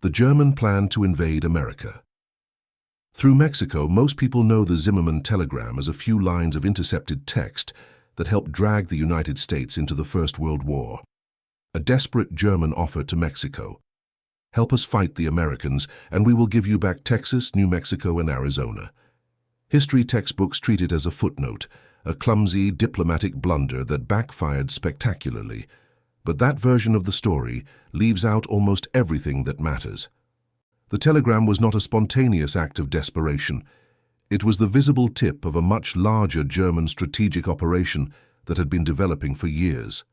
The German plan to invade America. Through Mexico, most people know the Zimmermann telegram as a few lines of intercepted text that helped drag the United States into the First World War. A desperate German offer to Mexico. Help us fight the Americans, and we will give you back Texas, New Mexico, and Arizona. History textbooks treat it as a footnote, a clumsy diplomatic blunder that backfired spectacularly. But that version of the story leaves out almost everything that matters. The telegram was not a spontaneous act of desperation. It was the visible tip of a much larger German strategic operation that had been developing for years.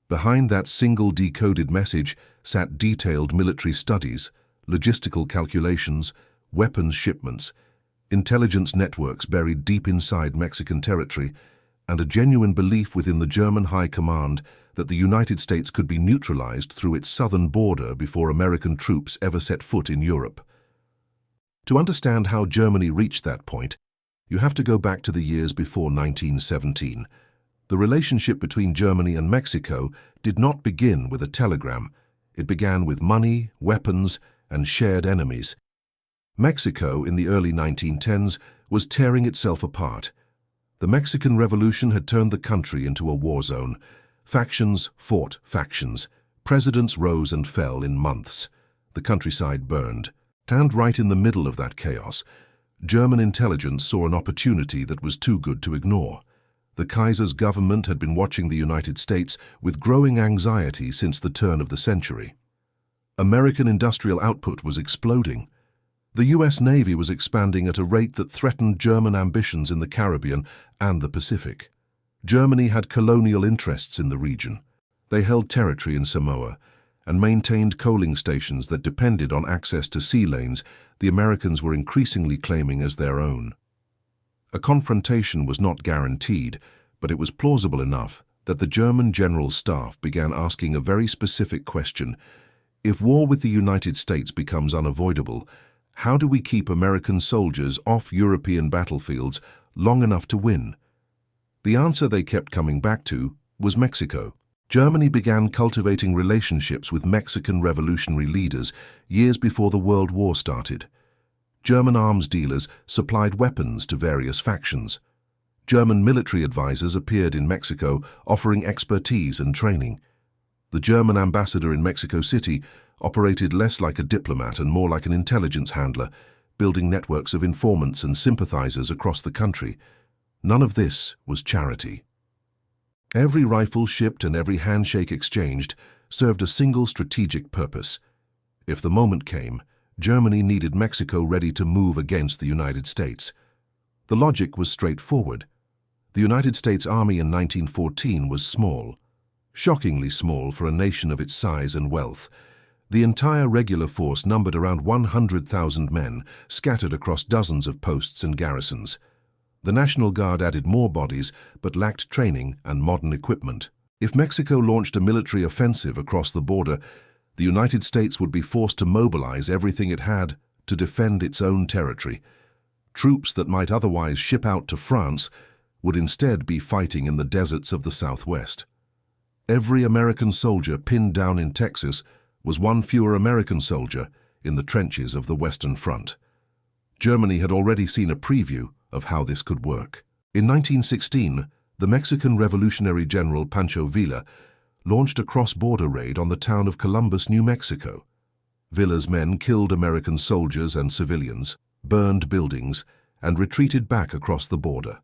Behind that single decoded message sat detailed military studies, logistical calculations, weapons shipments, intelligence networks buried deep inside Mexican territory, and a genuine belief within the German High Command that the United States could be neutralized through its southern border before American troops ever set foot in Europe. To understand how Germany reached that point, you have to go back to the years before 1917. The relationship between Germany and Mexico did not begin with a telegram. It began with money, weapons, and shared enemies. Mexico, in the early 1910s, was tearing itself apart. The Mexican Revolution had turned the country into a war zone. Factions fought factions. Presidents rose and fell in months. The countryside burned. And right in the middle of that chaos, German intelligence saw an opportunity that was too good to ignore. The Kaiser's government had been watching the United States with growing anxiety since the turn of the century. American industrial output was exploding. The U.S. Navy was expanding at a rate that threatened German ambitions in the Caribbean and the Pacific. Germany had colonial interests in the region. They held territory in Samoa and maintained coaling stations that depended on access to sea lanes the Americans were increasingly claiming as their own. A confrontation was not guaranteed, but it was plausible enough that the German General Staff began asking a very specific question. If war with the United States becomes unavoidable, how do we keep American soldiers off European battlefields long enough to win? The answer they kept coming back to was Mexico. Germany began cultivating relationships with Mexican revolutionary leaders years before the World War started. German arms dealers supplied weapons to various factions. German military advisors appeared in Mexico offering expertise and training. The German ambassador in Mexico City operated less like a diplomat and more like an intelligence handler, building networks of informants and sympathizers across the country. None of this was charity. Every rifle shipped and every handshake exchanged served a single strategic purpose. If the moment came, Germany needed Mexico ready to move against the United States. The logic was straightforward. The United States Army in 1914 was small, shockingly small for a nation of its size and wealth. The entire regular force numbered around 100,000 men, scattered across dozens of posts and garrisons. The National Guard added more bodies, but lacked training and modern equipment. If Mexico launched a military offensive across the border, the United States would be forced to mobilize everything it had to defend its own territory. Troops that might otherwise ship out to France would instead be fighting in the deserts of the Southwest. Every American soldier pinned down in Texas was one fewer American soldier in the trenches of the Western Front. Germany had already seen a preview of how this could work. In 1916, the Mexican Revolutionary General Pancho Villa launched a cross-border raid on the town of Columbus, New Mexico. Villa's men killed American soldiers and civilians, burned buildings, and retreated back across the border.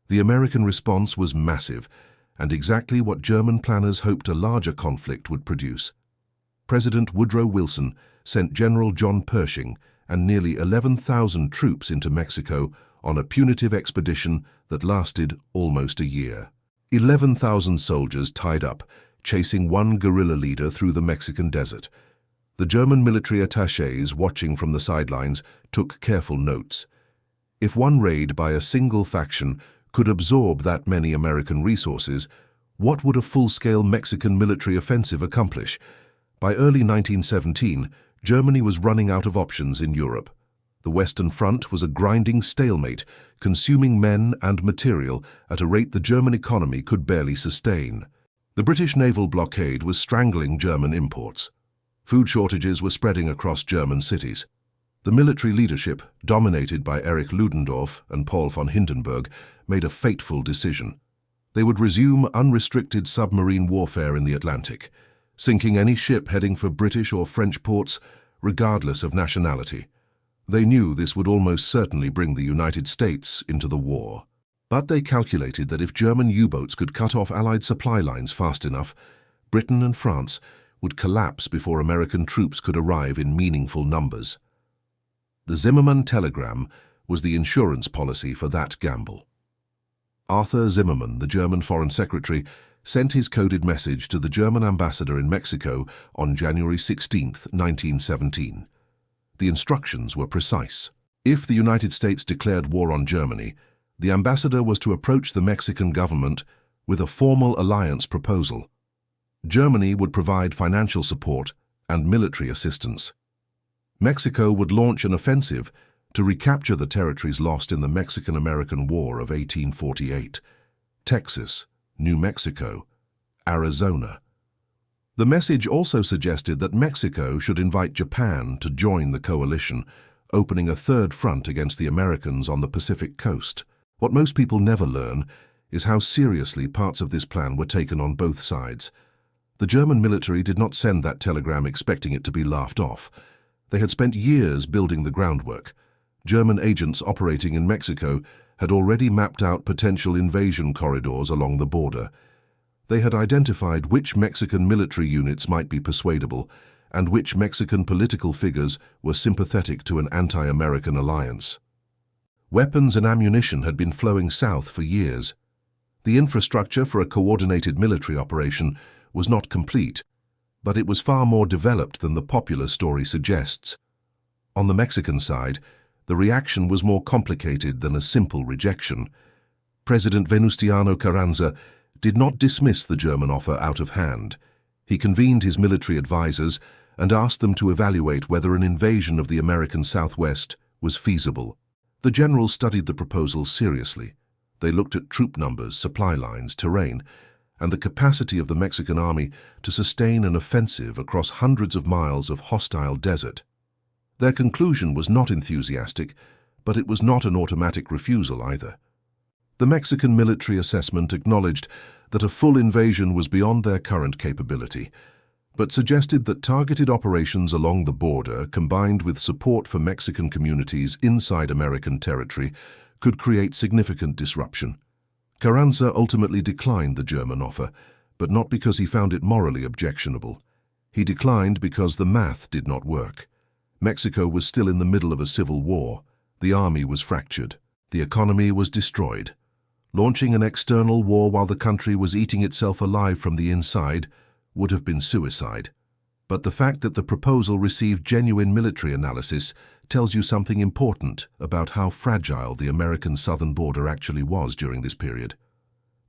The American response was massive, and exactly what German planners hoped a larger conflict would produce. President Woodrow Wilson sent General John Pershing and nearly 11,000 troops into Mexico on a punitive expedition that lasted almost a year. 11,000 soldiers tied up, chasing one guerrilla leader through the Mexican desert. The German military attachés watching from the sidelines took careful notes. If one raid by a single faction could absorb that many American resources, what would a full-scale Mexican military offensive accomplish? By early 1917, Germany was running out of options in Europe. The Western Front was a grinding stalemate, consuming men and material at a rate the German economy could barely sustain. The British naval blockade was strangling German imports. Food shortages were spreading across German cities. The military leadership, dominated by Erich Ludendorff and Paul von Hindenburg, made a fateful decision. They would resume unrestricted submarine warfare in the Atlantic, sinking any ship heading for British or French ports, regardless of nationality. They knew this would almost certainly bring the United States into the war. But they calculated that if German U-boats could cut off Allied supply lines fast enough, Britain and France would collapse before American troops could arrive in meaningful numbers. The Zimmermann telegram was the insurance policy for that gamble. Arthur Zimmermann, the German Foreign Secretary, sent his coded message to the German ambassador in Mexico on January 16, 1917. The instructions were precise. If the United States declared war on Germany, the ambassador was to approach the Mexican government with a formal alliance proposal. Germany would provide financial support and military assistance. Mexico would launch an offensive to recapture the territories lost in the Mexican-American War of 1848, Texas, New Mexico, Arizona. The message also suggested that Mexico should invite Japan to join the coalition, opening a third front against the Americans on the Pacific coast. What most people never learn is how seriously parts of this plan were taken on both sides. The German military did not send that telegram expecting it to be laughed off. They had spent years building the groundwork. German agents operating in Mexico had already mapped out potential invasion corridors along the border. They had identified which Mexican military units might be persuadable and which Mexican political figures were sympathetic to an anti-American alliance. Weapons and ammunition had been flowing south for years. The infrastructure for a coordinated military operation was not complete, but it was far more developed than the popular story suggests. On the Mexican side, the reaction was more complicated than a simple rejection. President Venustiano Carranza did not dismiss the German offer out of hand. He convened his military advisors and asked them to evaluate whether an invasion of the American Southwest was feasible. The generals studied the proposal seriously. They looked at troop numbers, supply lines, terrain, and the capacity of the Mexican army to sustain an offensive across hundreds of miles of hostile desert. Their conclusion was not enthusiastic, but it was not an automatic refusal either. The Mexican military assessment acknowledged that a full invasion was beyond their current capability, but suggested that targeted operations along the border, combined with support for Mexican communities inside American territory, could create significant disruption. Carranza ultimately declined the German offer, but not because he found it morally objectionable. He declined because the math did not work. Mexico was still in the middle of a civil war. The army was fractured. The economy was destroyed. Launching an external war while the country was eating itself alive from the inside would have been suicide. But the fact that the proposal received genuine military analysis tells you something important about how fragile the American southern border actually was during this period.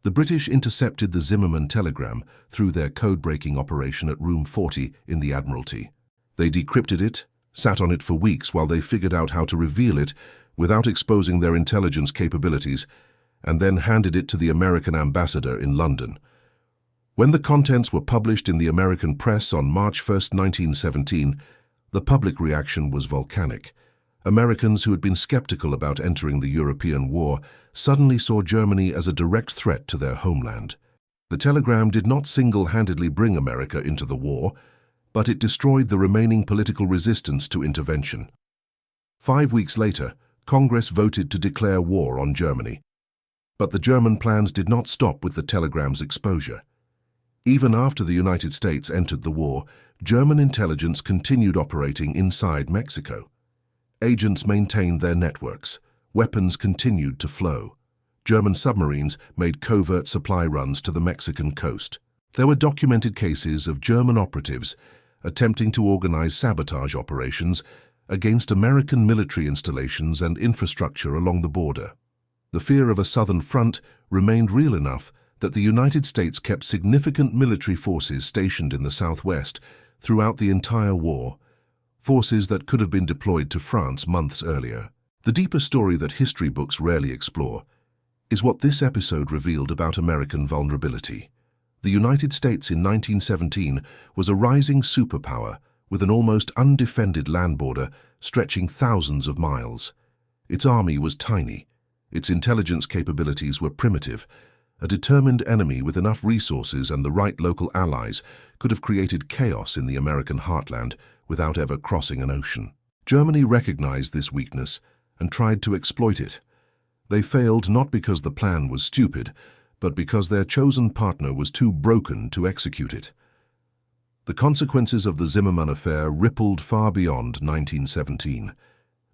The British intercepted the Zimmermann telegram through their code-breaking operation at Room 40 in the Admiralty. They decrypted it, sat on it for weeks while they figured out how to reveal it without exposing their intelligence capabilities, and then handed it to the American ambassador in London. When the contents were published in the American press on March 1, 1917, the public reaction was volcanic. Americans who had been skeptical about entering the European war suddenly saw Germany as a direct threat to their homeland. The telegram did not single-handedly bring America into the war, but it destroyed the remaining political resistance to intervention. 5 weeks later, Congress voted to declare war on Germany. But the German plans did not stop with the telegram's exposure. Even after the United States entered the war, German intelligence continued operating inside Mexico. Agents maintained their networks. Weapons continued to flow. German submarines made covert supply runs to the Mexican coast. There were documented cases of German operatives attempting to organize sabotage operations against American military installations and infrastructure along the border. The fear of a southern front remained real enough that the United States kept significant military forces stationed in the southwest throughout the entire war, forces that could have been deployed to France months earlier. The deeper story that history books rarely explore is what this episode revealed about American vulnerability. The United States in 1917 was a rising superpower with an almost undefended land border stretching thousands of miles. Its army was tiny. Its intelligence capabilities were primitive. A determined enemy with enough resources and the right local allies could have created chaos in the American heartland without ever crossing an ocean. Germany recognized this weakness and tried to exploit it. They failed not because the plan was stupid, but because their chosen partner was too broken to execute it. The consequences of the Zimmermann affair rippled far beyond 1917.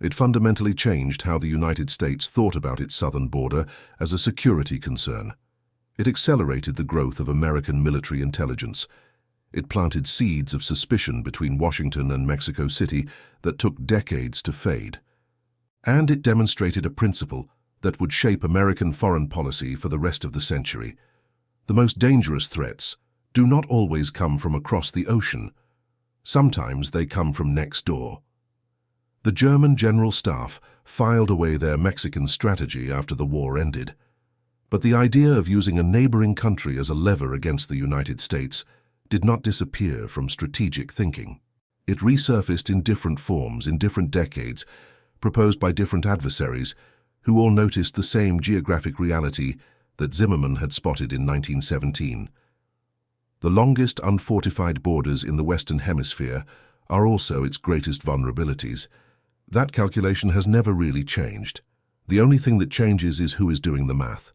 It fundamentally changed how the United States thought about its southern border as a security concern. It accelerated the growth of American military intelligence. It planted seeds of suspicion between Washington and Mexico City that took decades to fade. And it demonstrated a principle that would shape American foreign policy for the rest of the century. The most dangerous threats do not always come from across the ocean. Sometimes they come from next door. The German General Staff filed away their Mexican strategy after the war ended. But the idea of using a neighboring country as a lever against the United States did not disappear from strategic thinking. It resurfaced in different forms in different decades, proposed by different adversaries who all noticed the same geographic reality that Zimmermann had spotted in 1917. The longest unfortified borders in the Western Hemisphere are also its greatest vulnerabilities. That calculation has never really changed. The only thing that changes is who is doing the math.